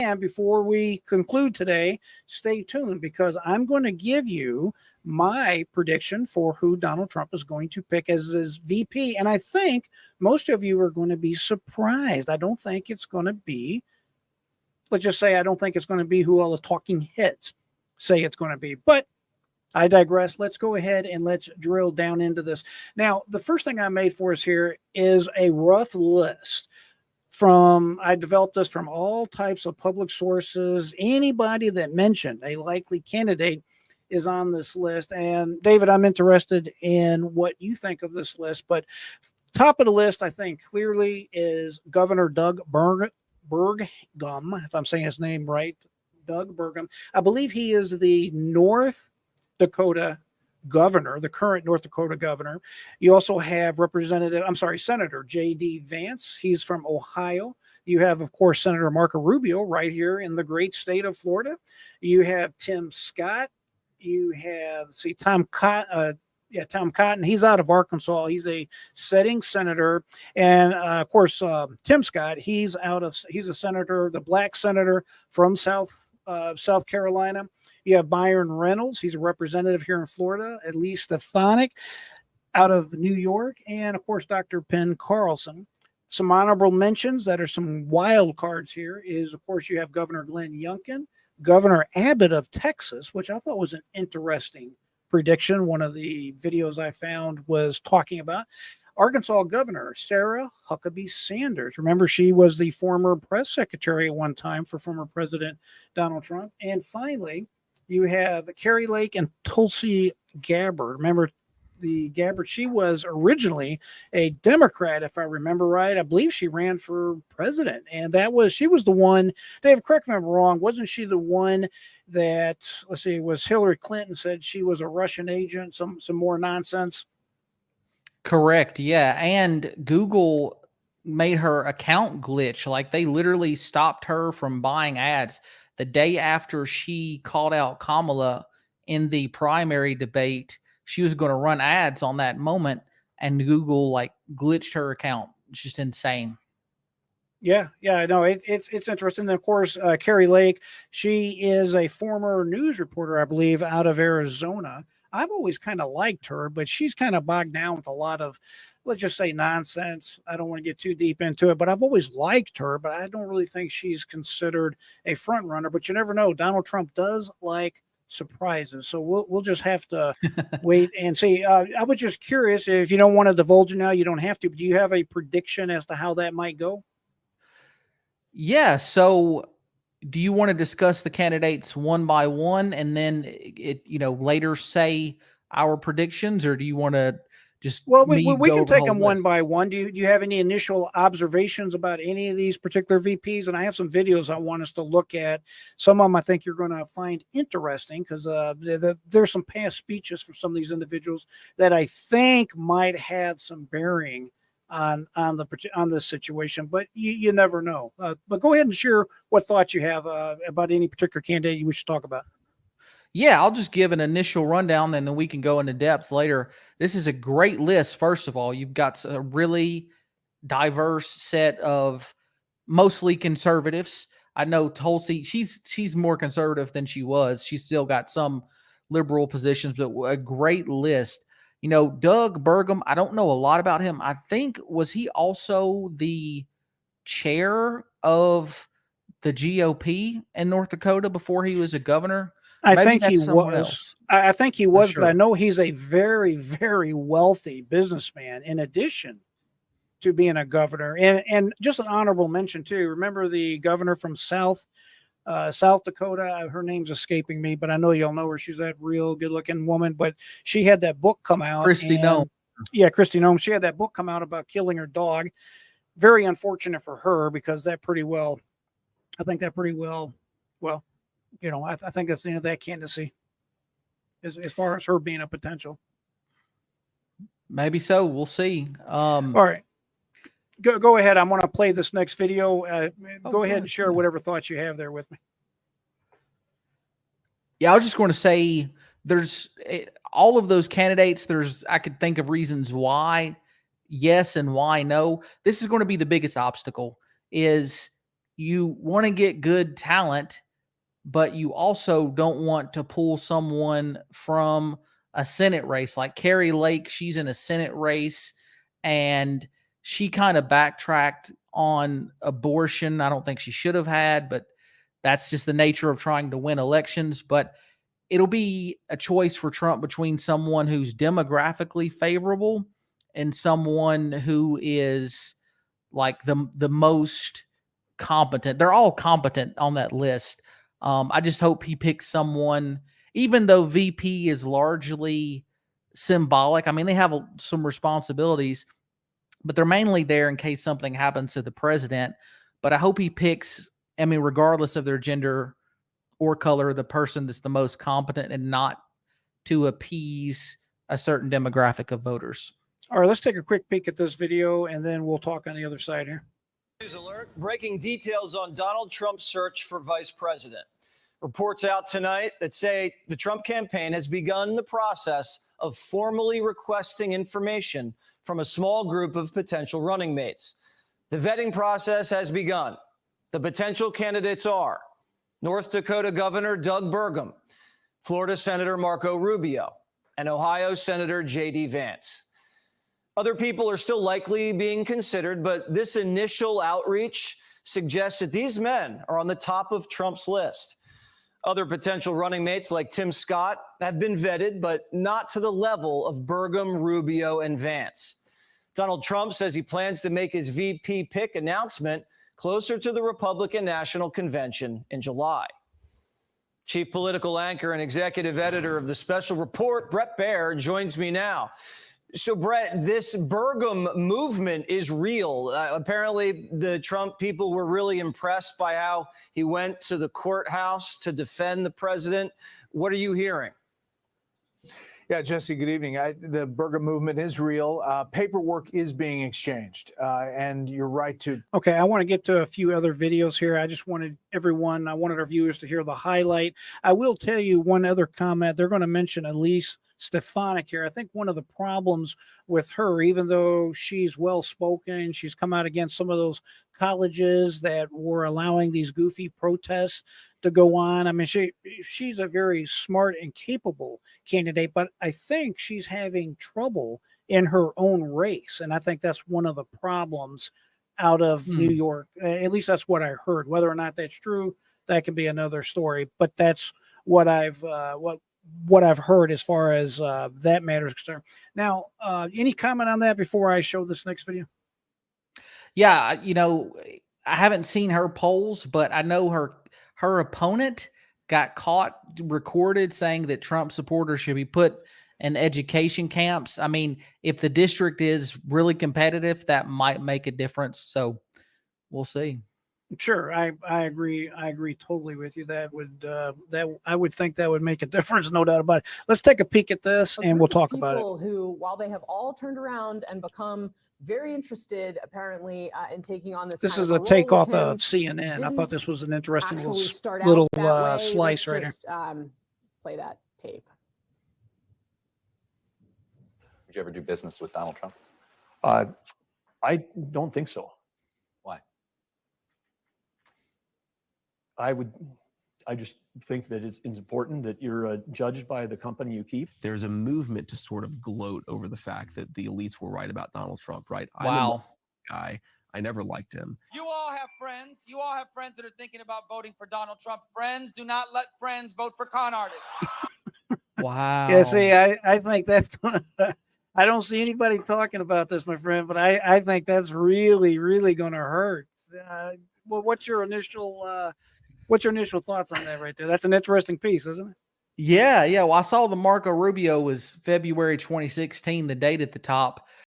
And before we conclude today, stay tuned because I'm going to give you my prediction for who Donald Trump is going to pick as his VP. And I think most of you are going to be surprised. I don't think it's going to be, let's just say, I don't think it's going to be who all the talking heads say it's going to be. But I digress. Let's go ahead and let's drill down into this. Now, the first thing I made for us here is a rough list I developed this from all types of public sources. Anybody that mentioned a likely candidate is on this list. And David, I'm interested in what you think of this list. But top of the list, I think clearly is Governor Doug Burgum, if I'm saying his name right, Doug Burgum. I believe he is the North Dakota governor, the current North Dakota governor. You also have Senator J.D. Vance. He's from Ohio. You have, of course, Senator Marco Rubio right here in the great state of Florida. You have Tim Scott. You have, Tom Cotton. He's out of Arkansas. He's a sitting senator. And of course, Tim Scott, he's a senator, the black senator from South Carolina. You have Byron Reynolds. He's a representative here in Florida. Elise Stefanik out of New York. And of course, Dr. Penn Carlson. Some honorable mentions that are some wild cards here is, of course, you have Governor Glenn Youngkin, Governor Abbott of Texas, which I thought was an interesting prediction. One of the videos I found was talking about Arkansas Governor Sarah Huckabee Sanders. Remember, she was the former press secretary at one time for former President Donald Trump. And finally, you have Carrie Lake and Tulsi Gabbard. Remember the Gabbard, she was originally a Democrat, if I remember right. I believe she ran for president. And she was the one, Dave, correct me if I'm wrong, wasn't she the one that, was Hillary Clinton said she was a Russian agent, some more nonsense? Correct, yeah. And Google made her account glitch. Like, they literally stopped her from buying ads the day after she called out Kamala in the primary debate. She was going to run ads on that moment, and Google glitched her account. It's just insane. Yeah, I know. It's interesting. And of course, Carrie Lake, she is a former news reporter, I believe, out of Arizona. I've always kind of liked her, but she's kind of bogged down with a lot of, let's just say, nonsense. I don't want to get too deep into it, but I've always liked her, but I don't really think she's considered a front runner. But you never know. Donald Trump does like surprises, so we'll just have to wait and see. I was just curious, if you don't want to divulge it now, you don't have to, but do you have a prediction as to how that might go? Yeah. So do you want to discuss the candidates one by one and then later say our predictions, or do you want to just, we can take them one by one. Do you have any initial observations about any of these particular VPs? And I have some videos I want us to look at. Some of them I think you're going to find interesting because there's some past speeches from some of these individuals that I think might have some bearing on this situation, but you never know. But go ahead and share what thoughts you have about any particular candidate you wish to talk about. Yeah, I'll just give an initial rundown and then we can go into depth later. This is a great list. First of all, you've got a really diverse set of mostly conservatives. I know Tulsi, she's more conservative than she was. She's still got some liberal positions, but a great list. Doug Burgum, I don't know a lot about him. I think, was he also the chair of the GOP in North Dakota before he was a governor? I think he was, sure. But I know he's a very, very wealthy businessman in addition to being a governor. And just an honorable mention too. Remember the governor from South Dakota? Her name's escaping me, but I know y'all know her. She's that real good looking woman, but she had that book come out. Kristi Noem. Yeah, Kristi Noem. She had that book come out about killing her dog. Very unfortunate for her because I think that pretty well, I think that's the end of that candidacy as far as her being a potential. Maybe so. We'll see. All right. Go ahead. I'm going to play this next video. Go ahead and share whatever thoughts you have there with me. Yeah, I was just going to say there's all of those candidates. I could think of reasons why yes and why no. This is going to be the biggest obstacle is, you want to get good talent, but you also don't want to pull someone from a Senate race like Carrie Lake. She's in a Senate race and she kind of backtracked on abortion. I don't think she should have had, but that's just the nature of trying to win elections. But it'll be a choice for Trump between someone who's demographically favorable and someone who is like the most competent. They're all competent on that list. I just hope he picks someone, even though VP is largely symbolic. I mean, they have some responsibilities, but they're mainly there in case something happens to the president. But I hope he picks, I mean, regardless of their gender or color, the person that's the most competent and not to appease a certain demographic of voters. All right, let's take a quick peek at this video and then we'll talk on the other side here. News alert, breaking details on Donald Trump's search for vice president. Reports out tonight that say the Trump campaign has begun the process of formally requesting information from a small group of potential running mates. The vetting process has begun. The potential candidates are North Dakota Governor Doug Burgum, Florida Senator Marco Rubio, and Ohio Senator J.D. Vance. Other people are still likely being considered, but this initial outreach suggests that these men are on the top of Trump's list. Other potential running mates like Tim Scott have been vetted, but not to the level of Burgum, Rubio, and Vance. Donald Trump says he plans to make his VP pick announcement closer to the Republican National Convention in July. Chief political anchor and executive editor of the Special Report, Brett Baer, joins me now. So, Brett, this Burgum movement is real. Apparently, the Trump people were really impressed by how he went to the courthouse to defend the president. What are you hearing? Yeah, Jesse, good evening. The Burgum movement is real. Paperwork is being exchanged, and you're right to. Okay, I want to get to a few other videos here. I just wanted I wanted our viewers to hear the highlight. I will tell you one other comment. They're going to mention Elise Stefanik here. I think one of the problems with her, even though she's well-spoken, she's come out against some of those colleges that were allowing these goofy protests to go on. I mean, she's a very smart and capable candidate, but I think she's having trouble in her own race. And I think that's one of the problems out of New York. At least that's what I heard. Whether or not that's true, that could be another story. But that's what I've heard as far as that matter is concerned. Now, any comment on that before I show this next video? Yeah, you know, I haven't seen her polls, but I know her opponent got caught recorded saying that Trump supporters should be put in education camps. I mean, if the district is really competitive, that might make a difference. So we'll see. Sure, I agree. I agree totally with you. That I would think that would make a difference, no doubt about it. Let's take a peek at this and we'll talk about it. People who, while they have all turned around and become very interested, apparently, in taking on this. This is a takeoff of CNN. I thought this was an interesting little slice right here. Play that tape. Would you ever do business with Donald Trump? I don't think so. Why? I just think that it's important that you're judged by the company you keep. There's a movement to sort of gloat over the fact that the elites were right about Donald Trump, right? Wow. I'm a guy. I never liked him. You all have friends. You all have friends that are thinking about voting for Donald Trump. Friends, do not let friends vote for con artists. Wow. Yeah, see, I think that's gonna I don't see anybody talking about this, my friend, but I think that's really, really gonna hurt. Well, what's your initial thoughts on that right there? That's an interesting piece, isn't it? Yeah. Well, I saw the Marco Rubio was February 2016, the date at the top.